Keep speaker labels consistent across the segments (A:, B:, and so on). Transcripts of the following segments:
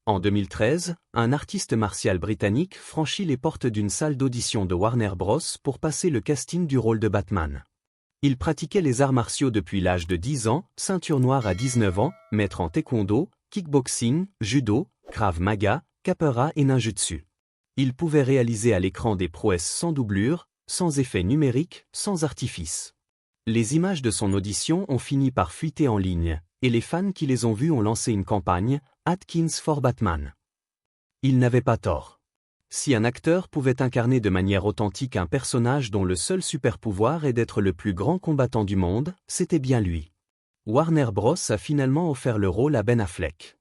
A: En 2013, un artiste martial britannique franchit les portes d'une salle d'audition de Warner Bros. Pour passer le casting du rôle de Batman. Il pratiquait les arts martiaux depuis l'âge de 10 ans, ceinture noire à 19 ans, maître en taekwondo, kickboxing, judo, krav maga, capoeira et ninjutsu. Il pouvait réaliser à l'écran des prouesses sans doublure, sans effets numériques, sans artifice. Les images de son audition ont fini par fuiter en ligne, et les fans qui les ont vues ont lancé une campagne, Atkins for Batman. Il n'avait pas tort. Si un acteur pouvait incarner de manière authentique un personnage dont le seul super-pouvoir est d'être le plus grand combattant du monde, c'était bien lui. Warner Bros. A finalement offert le rôle à Ben Affleck.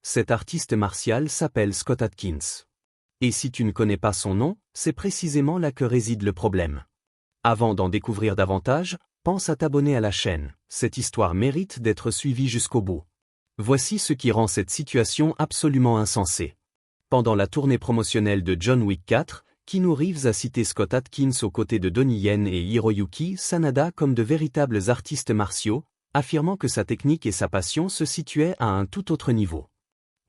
A: Cet artiste martial s'appelle Scott Adkins. Et si tu ne connais pas son nom, c'est précisément là que réside le problème. Avant d'en découvrir davantage, pense à t'abonner à la chaîne, cette histoire mérite d'être suivie jusqu'au bout. Voici ce qui rend cette situation absolument insensée. Pendant la tournée promotionnelle de John Wick 4, Keanu Reeves a cité Scott Adkins aux côtés de Donnie Yen et Hiroyuki Sanada comme de véritables artistes martiaux, affirmant que sa technique et sa passion se situaient à un tout autre niveau.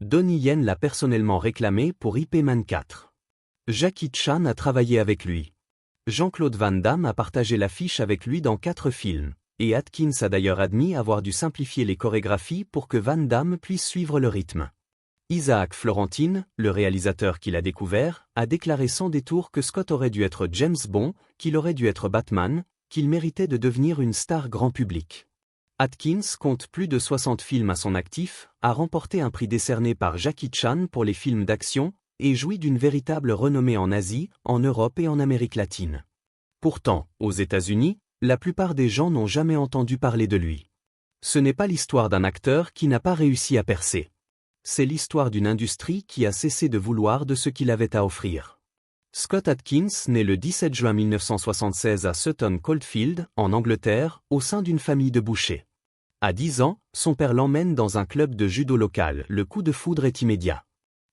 A: Donnie Yen l'a personnellement réclamé pour Ip Man 4. Jackie Chan a travaillé avec lui. Jean-Claude Van Damme a partagé l'affiche avec lui dans 4 films, et Adkins a d'ailleurs admis avoir dû simplifier les chorégraphies pour que Van Damme puisse suivre le rythme. Isaac Florentine, le réalisateur qui l'a découvert, a déclaré sans détour que Scott aurait dû être James Bond, qu'il aurait dû être Batman, qu'il méritait de devenir une star grand public. Adkins compte plus de 60 films à son actif, a remporté un prix décerné par Jackie Chan pour les films d'action, et jouit d'une véritable renommée en Asie, en Europe et en Amérique latine. Pourtant, aux États-Unis, la plupart des gens n'ont jamais entendu parler de lui. Ce n'est pas l'histoire d'un acteur qui n'a pas réussi à percer. C'est l'histoire d'une industrie qui a cessé de vouloir de ce qu'il avait à offrir. Scott Adkins naît le 17 juin 1976 à Sutton Coldfield, en Angleterre, au sein d'une famille de bouchers. À 10 ans, son père l'emmène dans un club de judo local, le coup de foudre est immédiat.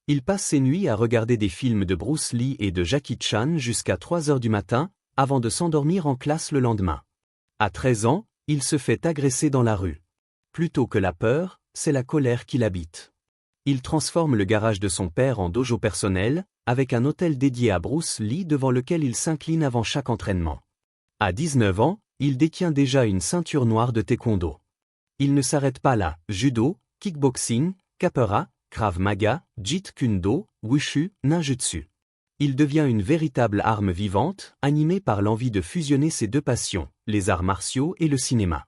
A: Il passe ses nuits à regarder des films de Bruce Lee et de Jackie Chan jusqu'à 3 heures du matin, avant de s'endormir en classe le lendemain. À 13 ans, il se fait agresser dans la rue. Plutôt que la peur, c'est la colère qui l'habite. Il transforme le garage de son père en dojo personnel, avec un hôtel dédié à Bruce Lee devant lequel il s'incline avant chaque entraînement. À 19 ans, il détient déjà une ceinture noire de taekwondo. Il ne s'arrête pas là, judo, kickboxing, capoeira, krav maga, jeet kune do, wushu, ninjutsu. Il devient une véritable arme vivante, animée par l'envie de fusionner ses 2 passions, les arts martiaux et le cinéma.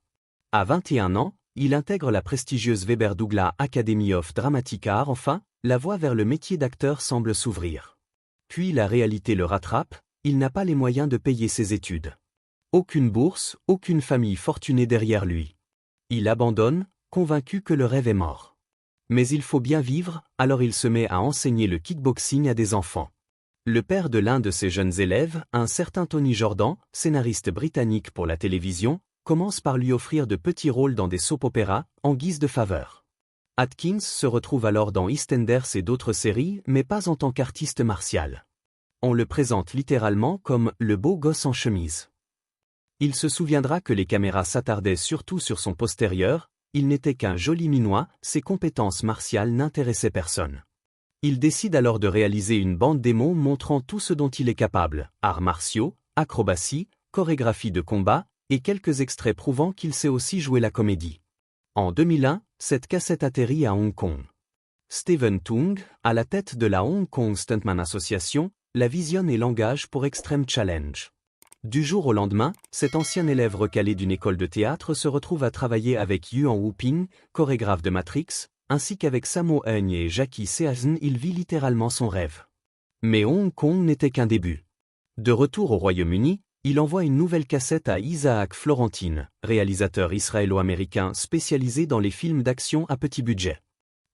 A: À 21 ans, il intègre la prestigieuse Webber Douglas Academy of Dramatic Art. Enfin, la voie vers le métier d'acteur semble s'ouvrir. Puis la réalité le rattrape, il n'a pas les moyens de payer ses études. Aucune bourse, aucune famille fortunée derrière lui. Il abandonne, convaincu que le rêve est mort. Mais il faut bien vivre, alors il se met à enseigner le kickboxing à des enfants. Le père de l'un de ses jeunes élèves, un certain Tony Jordan, scénariste britannique pour la télévision, commence par lui offrir de petits rôles dans des soap-opéras, en guise de faveur. Adkins se retrouve alors dans EastEnders et d'autres séries, mais pas en tant qu'artiste martial. On le présente littéralement comme « le beau gosse en chemise ». Il se souviendra que les caméras s'attardaient surtout sur son postérieur, il n'était qu'un joli minois, ses compétences martiales n'intéressaient personne. Il décide alors de réaliser une bande démo montrant tout ce dont il est capable, arts martiaux, acrobatie, chorégraphie de combat, et quelques extraits prouvant qu'il sait aussi jouer la comédie. En 2001, cette cassette atterrit à Hong Kong. Stephen Tung, à la tête de la Hong Kong Stuntman Association, la visionne et l'engage pour Extreme Challenge. Du jour au lendemain, cet ancien élève recalé d'une école de théâtre se retrouve à travailler avec Yuan Wuping, chorégraphe de Matrix, ainsi qu'avec Sammo Hung et Jackie Season. Il vit littéralement son rêve. Mais Hong Kong n'était qu'un début. De retour au Royaume-Uni, il envoie une nouvelle cassette à Isaac Florentine, réalisateur israélo-américain spécialisé dans les films d'action à petit budget.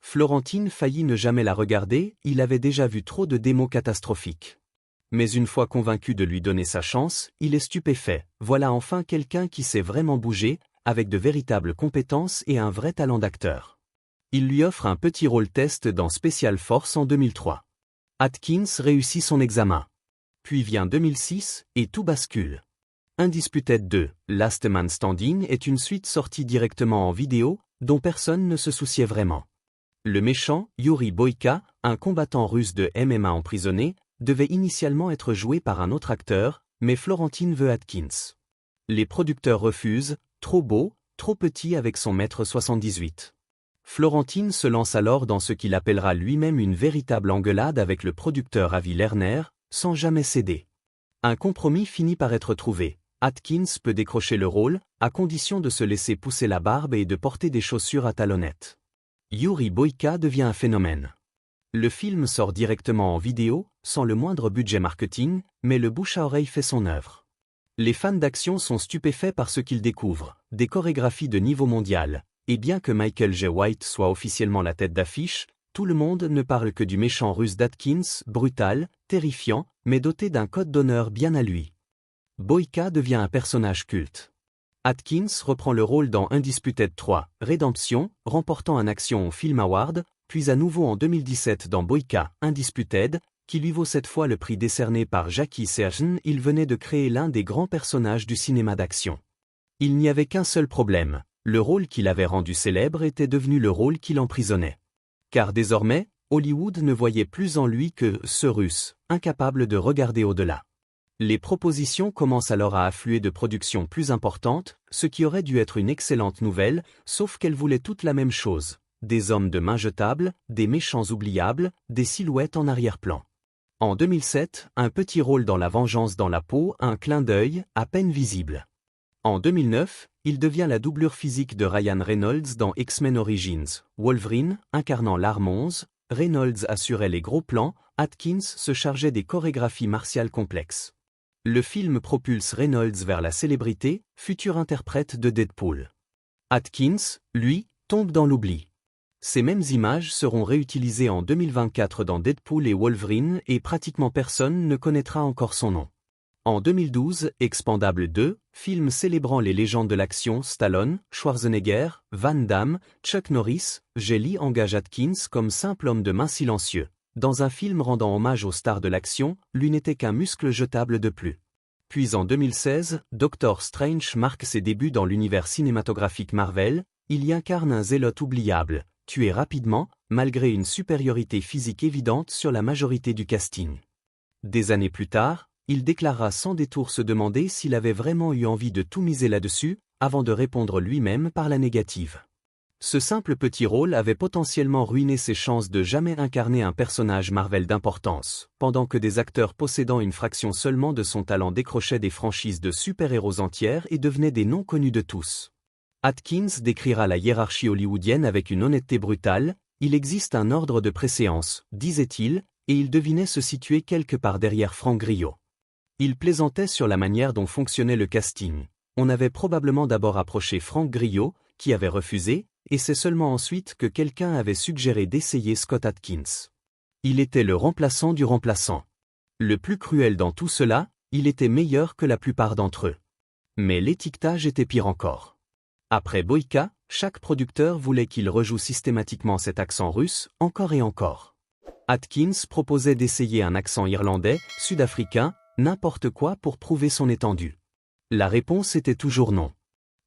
A: Florentine faillit ne jamais la regarder, il avait déjà vu trop de démos catastrophiques. Mais une fois convaincu de lui donner sa chance, il est stupéfait, voilà enfin quelqu'un qui sait vraiment bouger, avec de véritables compétences et un vrai talent d'acteur. Il lui offre un petit rôle test dans Special Force en 2003. Adkins réussit son examen. Puis vient 2006, et tout bascule. Undisputed 2, Last Man Standing est une suite sortie directement en vidéo, dont personne ne se souciait vraiment. Le méchant, Yuri Boyka, un combattant russe de MMA emprisonné, devait initialement être joué par un autre acteur, mais Florentine veut Atkins. Les producteurs refusent, trop beau, trop petit avec son mètre 78. Florentine se lance alors dans ce qu'il appellera lui-même une véritable engueulade avec le producteur Avi Lerner, sans jamais céder. Un compromis finit par être trouvé. Atkins peut décrocher le rôle, à condition de se laisser pousser la barbe et de porter des chaussures à talonnettes. Yuri Boyka devient un phénomène. Le film sort directement en vidéo, sans le moindre budget marketing, mais le bouche à oreille fait son œuvre. Les fans d'action sont stupéfaits par ce qu'ils découvrent, des chorégraphies de niveau mondial, et bien que Michael J. White soit officiellement la tête d'affiche, tout le monde ne parle que du méchant russe d'Atkins, brutal, terrifiant, mais doté d'un code d'honneur bien à lui. Boyka devient un personnage culte. Atkins reprend le rôle dans Undisputed 3, Redemption, remportant un Action Film Award, puis à nouveau en 2017 dans Boyka, Undisputed, qui lui vaut cette fois le prix décerné par Jackie Sergen. Il venait de créer l'un des grands personnages du cinéma d'action. Il n'y avait qu'un seul problème, le rôle qu'il avait rendu célèbre était devenu le rôle qui l'emprisonnait. Car désormais, Hollywood ne voyait plus en lui que ce Russe, incapable de regarder au-delà. Les propositions commencent alors à affluer de productions plus importantes, ce qui aurait dû être une excellente nouvelle, sauf qu'elles voulaient toutes la même chose. Des hommes de main jetables, des méchants oubliables, des silhouettes en arrière-plan. En 2007, un petit rôle dans La Vengeance dans la peau, un clin d'œil, à peine visible. En 2009, il devient la doublure physique de Ryan Reynolds dans X-Men Origins. Wolverine, incarnant l'Arme 11, Reynolds assurait les gros plans, Atkins se chargeait des chorégraphies martiales complexes. Le film propulse Reynolds vers la célébrité, futur interprète de Deadpool. Atkins, lui, tombe dans l'oubli. Ces mêmes images seront réutilisées en 2024 dans Deadpool et Wolverine et pratiquement personne ne connaîtra encore son nom. En 2012, Expendables 2, film célébrant les légendes de l'action Stallone, Schwarzenegger, Van Damme, Chuck Norris, Jelly engage Atkins comme simple homme de main silencieux. Dans un film rendant hommage aux stars de l'action, lui n'était qu'un muscle jetable de plus. Puis en 2016, Doctor Strange marque ses débuts dans l'univers cinématographique Marvel, il y incarne un zélote oubliable, tué rapidement, malgré une supériorité physique évidente sur la majorité du casting. Des années plus tard, il déclara sans détour se demander s'il avait vraiment eu envie de tout miser là-dessus, avant de répondre lui-même par la négative. Ce simple petit rôle avait potentiellement ruiné ses chances de jamais incarner un personnage Marvel d'importance, pendant que des acteurs possédant une fraction seulement de son talent décrochaient des franchises de super-héros entières et devenaient des noms connus de tous. Atkins décrira la hiérarchie hollywoodienne avec une honnêteté brutale, il existe un ordre de préséance, disait-il, et il devinait se situer quelque part derrière Frank Grillo. Il plaisantait sur la manière dont fonctionnait le casting. On avait probablement d'abord approché Frank Grillo, qui avait refusé, et c'est seulement ensuite que quelqu'un avait suggéré d'essayer Scott Atkins. Il était le remplaçant du remplaçant. Le plus cruel dans tout cela, il était meilleur que la plupart d'entre eux. Mais l'étiquetage était pire encore. Après Boyka, chaque producteur voulait qu'il rejoue systématiquement cet accent russe, encore et encore. Atkins proposait d'essayer un accent irlandais, sud-africain, n'importe quoi pour prouver son étendue. La réponse était toujours non.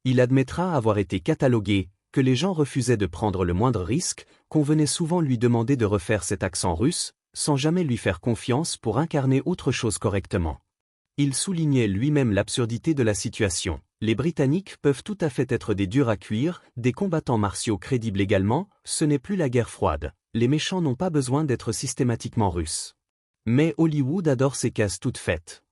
A: Il admettra avoir été catalogué, que les gens refusaient de prendre le moindre risque, qu'on venait souvent lui demander de refaire cet accent russe, sans jamais lui faire confiance pour incarner autre chose correctement. Il soulignait lui-même l'absurdité de la situation. Les Britanniques peuvent tout à fait être des durs à cuire, des combattants martiaux crédibles également, ce n'est plus la guerre froide. Les méchants n'ont pas besoin d'être systématiquement russes. Mais Hollywood adore ces cases toutes faites.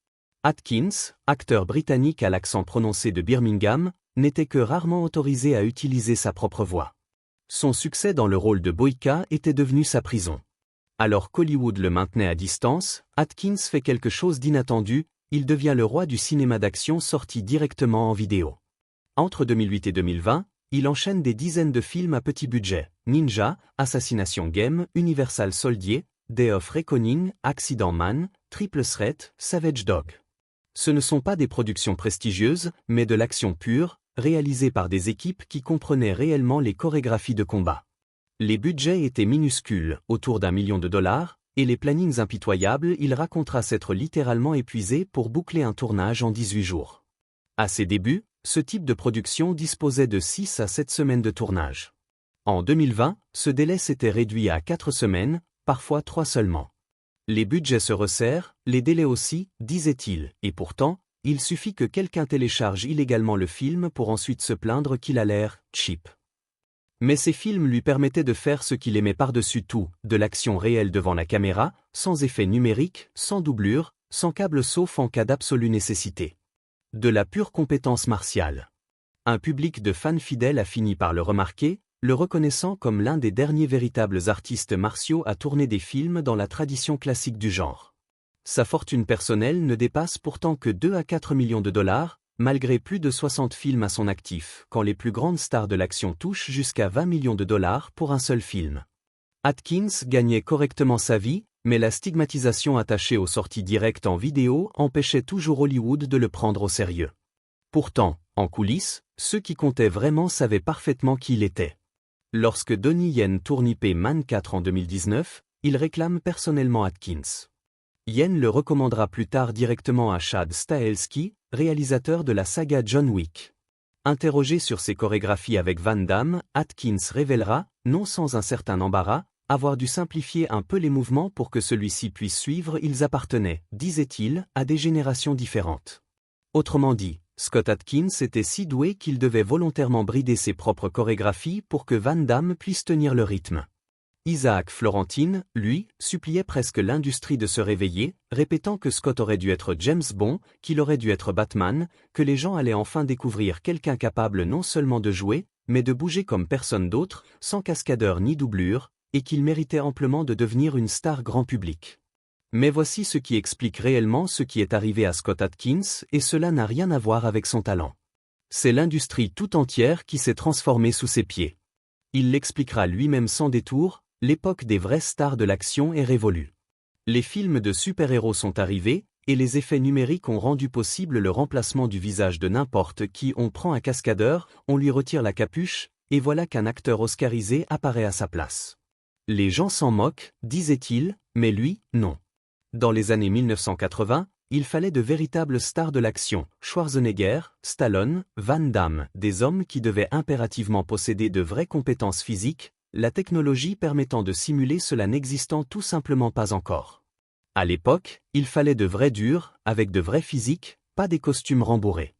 A: Atkins, acteur britannique à l'accent prononcé de Birmingham, n'était que rarement autorisé à utiliser sa propre voix. Son succès dans le rôle de Boyka était devenu sa prison. Alors qu'Hollywood le maintenait à distance, Atkins fait quelque chose d'inattendu, il devient le roi du cinéma d'action sorti directement en vidéo. Entre 2008 et 2020, il enchaîne des dizaines de films à petit budget, Ninja, Assassination Game, Universal Soldier, Day of Reckoning, Accident Man, Triple Threat, Savage Dog. Ce ne sont pas des productions prestigieuses, mais de l'action pure, réalisée par des équipes qui comprenaient réellement les chorégraphies de combat. Les budgets étaient minuscules, autour d'1 million de dollars, et les plannings impitoyables, il racontera s'être littéralement épuisé pour boucler un tournage en 18 jours. À ses débuts, ce type de production disposait de 6 à 7 semaines de tournage. En 2020, ce délai s'était réduit à 4 semaines, parfois 3 seulement. Les budgets se resserrent, les délais aussi, disait-il, et pourtant, il suffit que quelqu'un télécharge illégalement le film pour ensuite se plaindre qu'il a l'air « cheap ». Mais ces films lui permettaient de faire ce qu'il aimait par-dessus tout, de l'action réelle devant la caméra, sans effet numérique, sans doublure, sans câble sauf en cas d'absolue nécessité. De la pure compétence martiale. Un public de fans fidèles a fini par le remarquer, le reconnaissant comme l'un des derniers véritables artistes martiaux à tourner des films dans la tradition classique du genre. Sa fortune personnelle ne dépasse pourtant que 2 à 4 millions de dollars, malgré plus de 60 films à son actif, quand les plus grandes stars de l'action touchent jusqu'à 20 millions de dollars pour un seul film. Atkins gagnait correctement sa vie, mais la stigmatisation attachée aux sorties directes en vidéo empêchait toujours Hollywood de le prendre au sérieux. Pourtant, en coulisses, ceux qui comptaient vraiment savaient parfaitement qui il était. Lorsque Donnie Yen tourne IP Man 4 en 2019, il réclame personnellement Atkins. Yen le recommandera plus tard directement à Chad Stahelski, réalisateur de la saga John Wick. Interrogé sur ses chorégraphies avec Van Damme, Atkins révélera, non sans un certain embarras, avoir dû simplifier un peu les mouvements pour que celui-ci puisse suivre. Ils appartenaient, disait-il, à des générations différentes. Autrement dit, Scott Atkins était si doué qu'il devait volontairement brider ses propres chorégraphies pour que Van Damme puisse tenir le rythme. Isaac Florentine, lui, suppliait presque l'industrie de se réveiller, répétant que Scott aurait dû être James Bond, qu'il aurait dû être Batman, que les gens allaient enfin découvrir quelqu'un capable non seulement de jouer, mais de bouger comme personne d'autre, sans cascadeur ni doublure, et qu'il méritait amplement de devenir une star grand public. Mais voici ce qui explique réellement ce qui est arrivé à Scott Atkins, et cela n'a rien à voir avec son talent. C'est l'industrie tout entière qui s'est transformée sous ses pieds. Il l'expliquera lui-même sans détour. L'époque des vraies stars de l'action est révolue. Les films de super-héros sont arrivés, et les effets numériques ont rendu possible le remplacement du visage de n'importe qui. On prend un cascadeur, on lui retire la capuche, et voilà qu'un acteur oscarisé apparaît à sa place. Les gens s'en moquent, disait-il, mais lui, non. Dans les années 1980, il fallait de véritables stars de l'action, Schwarzenegger, Stallone, Van Damme, des hommes qui devaient impérativement posséder de vraies compétences physiques, la technologie permettant de simuler cela n'existant tout simplement pas encore. À l'époque, il fallait de vrais durs, avec de vrais physiques, pas des costumes rembourrés.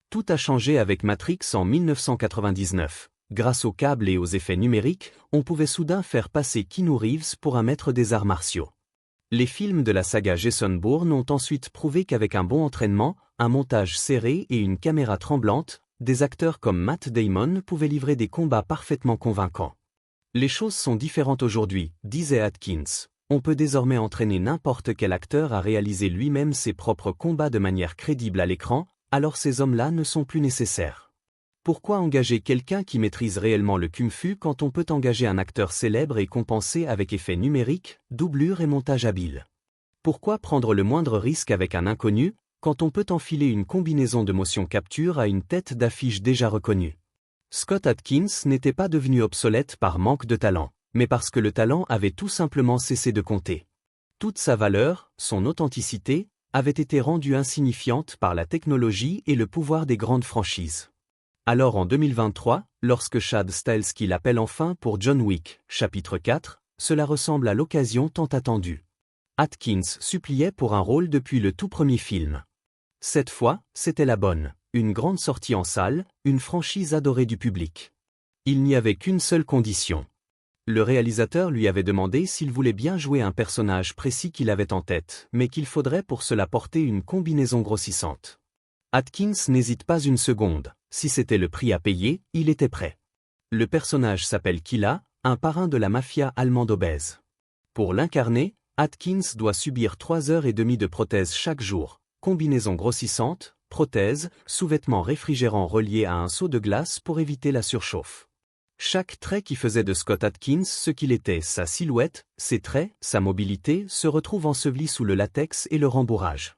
A: Tout a changé avec Matrix en 1999. Grâce aux câbles et aux effets numériques, on pouvait soudain faire passer Keanu Reeves pour un maître des arts martiaux. Les films de la saga Jason Bourne ont ensuite prouvé qu'avec un bon entraînement, un montage serré et une caméra tremblante, des acteurs comme Matt Damon pouvaient livrer des combats parfaitement convaincants. Les choses sont différentes aujourd'hui, disait Atkins. On peut désormais entraîner n'importe quel acteur à réaliser lui-même ses propres combats de manière crédible à l'écran, alors ces hommes-là ne sont plus nécessaires. Pourquoi engager quelqu'un qui maîtrise réellement le kung-fu quand on peut engager un acteur célèbre et compenser avec effets numériques, doublure et montage habile? Pourquoi prendre le moindre risque avec un inconnu, quand on peut enfiler une combinaison de motion capture à une tête d'affiche déjà reconnue? Scott Atkins n'était pas devenu obsolète par manque de talent, mais parce que le talent avait tout simplement cessé de compter. Toute sa valeur, son authenticité, avait été rendue insignifiante par la technologie et le pouvoir des grandes franchises. Alors en 2023, lorsque Chad Stahelski l'appelle enfin pour John Wick, chapitre 4, cela ressemble à l'occasion tant attendue. Atkins suppliait pour un rôle depuis le tout premier film. Cette fois, c'était la bonne. Une grande sortie en salle, une franchise adorée du public. Il n'y avait qu'une seule condition. Le réalisateur lui avait demandé s'il voulait bien jouer un personnage précis qu'il avait en tête, mais qu'il faudrait pour cela porter une combinaison grossissante. Atkins n'hésite pas une seconde, si c'était le prix à payer, il était prêt. Le personnage s'appelle Killa, un parrain de la mafia allemande obèse. Pour l'incarner, Atkins doit subir 3 heures et demie de prothèse chaque jour, combinaison grossissante, prothèse, sous-vêtements réfrigérants reliés à un seau de glace pour éviter la surchauffe. Chaque trait qui faisait de Scott Atkins ce qu'il était, sa silhouette, ses traits, sa mobilité, se retrouve enseveli sous le latex et le rembourrage.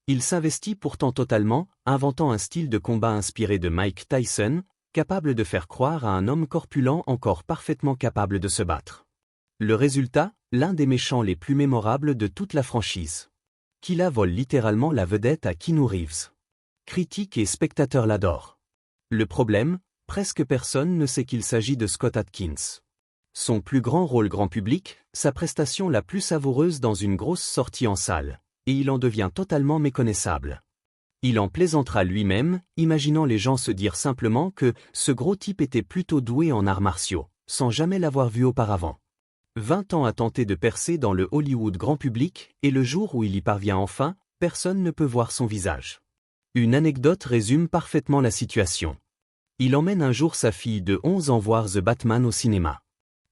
A: Il s'investit pourtant totalement, inventant un style de combat inspiré de Mike Tyson, capable de faire croire à un homme corpulent encore parfaitement capable de se battre. Le résultat, l'un des méchants les plus mémorables de toute la franchise. Killa vole littéralement la vedette à Keanu Reeves. Critiques et spectateurs l'adorent. Le problème, presque personne ne sait qu'il s'agit de Scott Adkins. Son plus grand rôle grand public, sa prestation la plus savoureuse dans une grosse sortie en salle, et il en devient totalement méconnaissable. Il en plaisantera lui-même, imaginant les gens se dire simplement que ce gros type était plutôt doué en arts martiaux, sans jamais l'avoir vu auparavant. 20 ans à tenter de percer dans le Hollywood grand public, et le jour où il y parvient enfin, personne ne peut voir son visage. Une anecdote résume parfaitement la situation. Il emmène un jour sa fille de 11 ans voir The Batman au cinéma.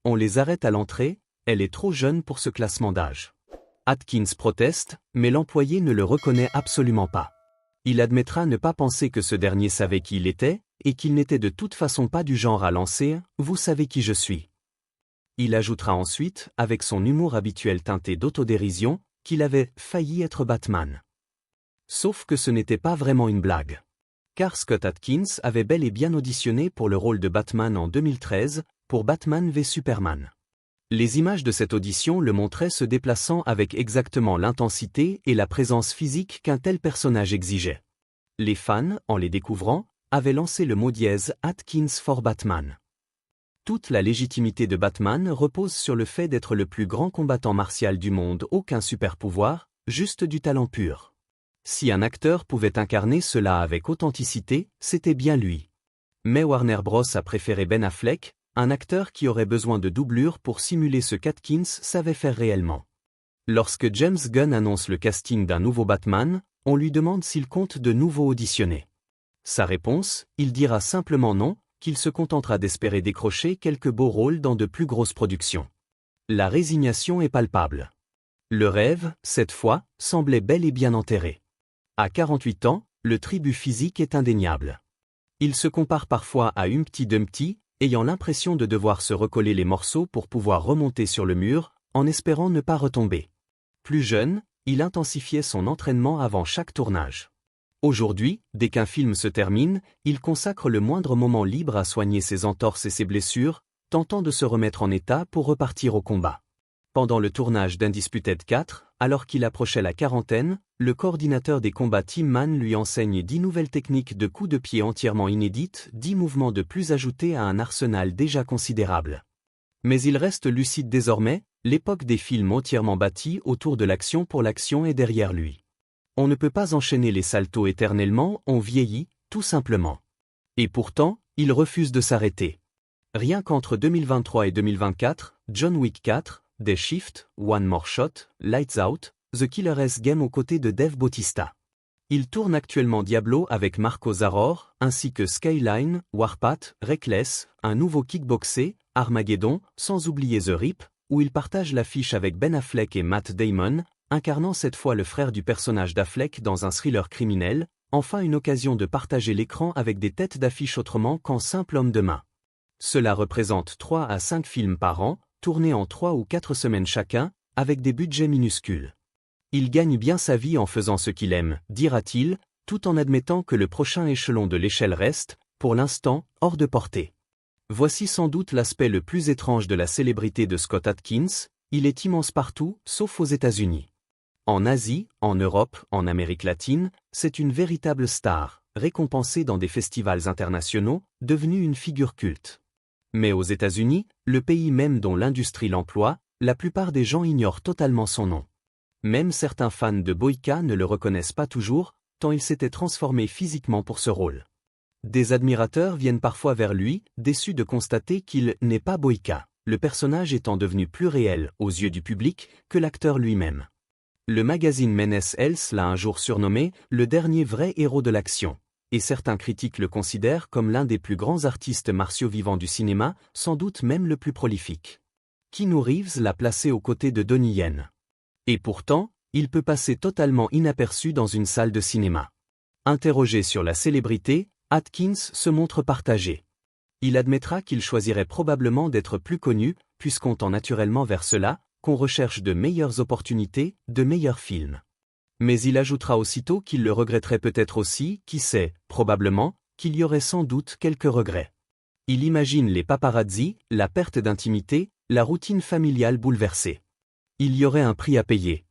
A: On les arrête à l'entrée, elle est trop jeune pour ce classement d'âge. Adkins proteste, mais l'employé ne le reconnaît absolument pas. Il admettra ne pas penser que ce dernier savait qui il était, et qu'il n'était de toute façon pas du genre à lancer « Vous savez qui je suis ». Il ajoutera ensuite, avec son humour habituel teinté d'autodérision, qu'il avait failli être Batman. Sauf que ce n'était pas vraiment une blague. Car Scott Adkins avait bel et bien auditionné pour le rôle de Batman en 2013, pour Batman v Superman. Les images de cette audition le montraient se déplaçant avec exactement l'intensité et la présence physique qu'un tel personnage exigeait. Les fans, en les découvrant, avaient lancé le mot dièse « Adkins for Batman ». Toute la légitimité de Batman repose sur le fait d'être le plus grand combattant martial du monde, aucun super-pouvoir, juste du talent pur. Si un acteur pouvait incarner cela avec authenticité, c'était bien lui. Mais Warner Bros. A préféré Ben Affleck, un acteur qui aurait besoin de doublure pour simuler ce qu'Adkins savait faire réellement. Lorsque James Gunn annonce le casting d'un nouveau Batman, on lui demande s'il compte de nouveau auditionner. Sa réponse, il dira simplement non, qu'il se contentera d'espérer décrocher quelques beaux rôles dans de plus grosses productions. La résignation est palpable. Le rêve, cette fois, semblait bel et bien enterré. À 48 ans, le tribut physique est indéniable. Il se compare parfois à Humpty Dumpty, ayant l'impression de devoir se recoller les morceaux pour pouvoir remonter sur le mur, en espérant ne pas retomber. Plus jeune, il intensifiait son entraînement avant chaque tournage. Aujourd'hui, dès qu'un film se termine, il consacre le moindre moment libre à soigner ses entorses et ses blessures, tentant de se remettre en état pour repartir au combat. Pendant le tournage d'Undisputed 4, alors qu'il approchait la quarantaine, le coordinateur des combats Tim Mann lui enseigne 10 nouvelles techniques de coups de pied entièrement inédites, 10 mouvements de plus ajoutés à un arsenal déjà considérable. Mais il reste lucide désormais, l'époque des films entièrement bâtis autour de l'action pour l'action est derrière lui. On ne peut pas enchaîner les saltos éternellement, on vieillit, tout simplement. Et pourtant, il refuse de s'arrêter. Rien qu'entre 2023 et 2024, John Wick 4, The Shift, One More Shot, Lights Out, The Killer's Game aux côtés de Dave Bautista. Il tourne actuellement Diablo avec Marco Zaror, ainsi que Skyline, Warpath, Reckless, un nouveau kickboxé, Armageddon, sans oublier The Rip, où il partage l'affiche avec Ben Affleck et Matt Damon, incarnant cette fois le frère du personnage d'Affleck dans un thriller criminel, enfin une occasion de partager l'écran avec des têtes d'affiche autrement qu'en simple homme de main. Cela représente 3 à 5 films par an, tournés en 3 ou 4 semaines chacun, avec des budgets minuscules. Il gagne bien sa vie en faisant ce qu'il aime, dira-t-il, tout en admettant que le prochain échelon de l'échelle reste, pour l'instant, hors de portée. Voici sans doute l'aspect le plus étrange de la célébrité de Scott Adkins, il est immense partout, sauf aux États-Unis. En Asie, en Europe, en Amérique latine, c'est une véritable star, récompensée dans des festivals internationaux, devenue une figure culte. Mais aux États-Unis, le pays même dont l'industrie l'emploie, la plupart des gens ignorent totalement son nom. Même certains fans de Boyka ne le reconnaissent pas toujours, tant il s'était transformé physiquement pour ce rôle. Des admirateurs viennent parfois vers lui, déçus de constater qu'il n'est pas Boyka, le personnage étant devenu plus réel, aux yeux du public, que l'acteur lui-même. Le magazine Men's Health l'a un jour surnommé « le dernier vrai héros de l'action », et certains critiques le considèrent comme l'un des plus grands artistes martiaux vivants du cinéma, sans doute même le plus prolifique. Keanu Reeves l'a placé aux côtés de Donnie Yen. Et pourtant, il peut passer totalement inaperçu dans une salle de cinéma. Interrogé sur la célébrité, Adkins se montre partagé. Il admettra qu'il choisirait probablement d'être plus connu, puisqu'on tend naturellement vers cela, qu'on recherche de meilleures opportunités, de meilleurs films. Mais il ajoutera aussitôt qu'il le regretterait peut-être aussi, qui sait, probablement, qu'il y aurait sans doute quelques regrets. Il imagine les paparazzis, la perte d'intimité, la routine familiale bouleversée. Il y aurait un prix à payer.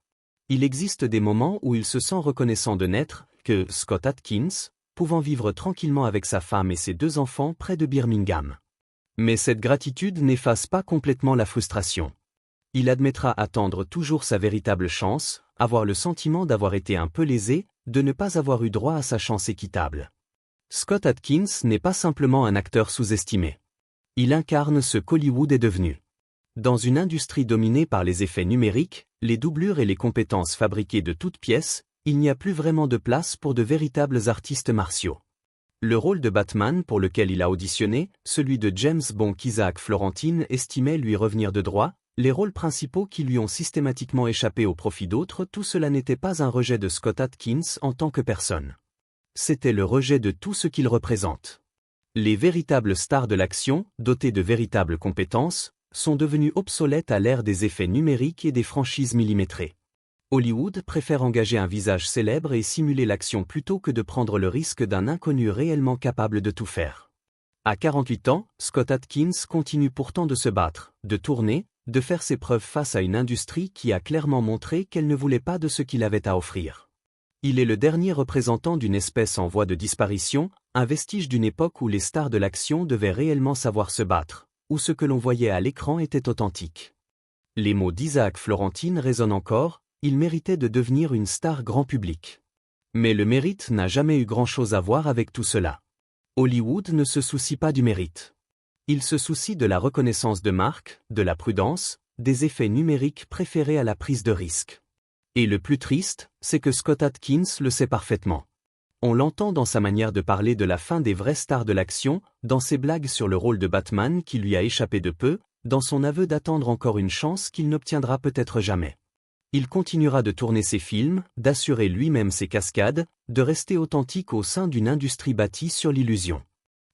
A: Il existe des moments où il se sent reconnaissant de n'être que Scott Adkins, pouvant vivre tranquillement avec sa femme et ses 2 enfants près de Birmingham. Mais cette gratitude n'efface pas complètement la frustration. Il admettra attendre toujours sa véritable chance, avoir le sentiment d'avoir été un peu lésé, de ne pas avoir eu droit à sa chance équitable. Scott Adkins n'est pas simplement un acteur sous-estimé. Il incarne ce qu'Hollywood est devenu. Dans une industrie dominée par les effets numériques, les doublures et les compétences fabriquées de toutes pièces, il n'y a plus vraiment de place pour de véritables artistes martiaux. Le rôle de Batman pour lequel il a auditionné, celui de James Bond qu'Isaac Florentine estimait lui revenir de droit, les rôles principaux qui lui ont systématiquement échappé au profit d'autres, tout cela n'était pas un rejet de Scott Adkins en tant que personne. C'était le rejet de tout ce qu'il représente. Les véritables stars de l'action, dotées de véritables compétences, sont devenues obsolètes à l'ère des effets numériques et des franchises millimétrées. Hollywood préfère engager un visage célèbre et simuler l'action plutôt que de prendre le risque d'un inconnu réellement capable de tout faire. À 48 ans, Scott Adkins continue pourtant de se battre, de tourner, de faire ses preuves face à une industrie qui a clairement montré qu'elle ne voulait pas de ce qu'il avait à offrir. Il est le dernier représentant d'une espèce en voie de disparition, un vestige d'une époque où les stars de l'action devaient réellement savoir se battre, où ce que l'on voyait à l'écran était authentique. Les mots d'Isaac Florentine résonnent encore, il méritait de devenir une star grand public. Mais le mérite n'a jamais eu grand-chose à voir avec tout cela. Hollywood ne se soucie pas du mérite. Il se soucie de la reconnaissance de marque, de la prudence, des effets numériques préférés à la prise de risque. Et le plus triste, c'est que Scott Adkins le sait parfaitement. On l'entend dans sa manière de parler de la fin des vraies stars de l'action, dans ses blagues sur le rôle de Batman qui lui a échappé de peu, dans son aveu d'attendre encore une chance qu'il n'obtiendra peut-être jamais. Il continuera de tourner ses films, d'assurer lui-même ses cascades, de rester authentique au sein d'une industrie bâtie sur l'illusion.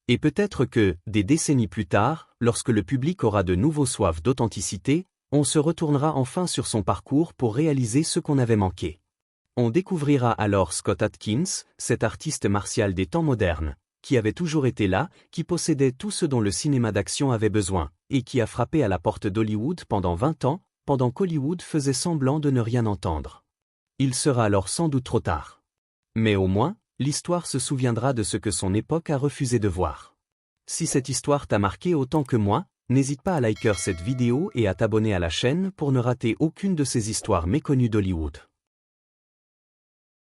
A: Et peut-être que, des décennies plus tard, lorsque le public aura de nouveau soif d'authenticité, on se retournera enfin sur son parcours pour réaliser ce qu'on avait manqué. On découvrira alors Scott Adkins, cet artiste martial des temps modernes, qui avait toujours été là, qui possédait tout ce dont le cinéma d'action avait besoin, et qui a frappé à la porte d'Hollywood pendant 20 ans, pendant qu'Hollywood faisait semblant de ne rien entendre. Il sera alors sans doute trop tard. Mais au moins, l'histoire se souviendra de ce que son époque a refusé de voir. Si cette histoire t'a marqué autant que moi, n'hésite pas à liker cette vidéo et à t'abonner à la chaîne pour ne rater aucune de ces histoires méconnues d'Hollywood.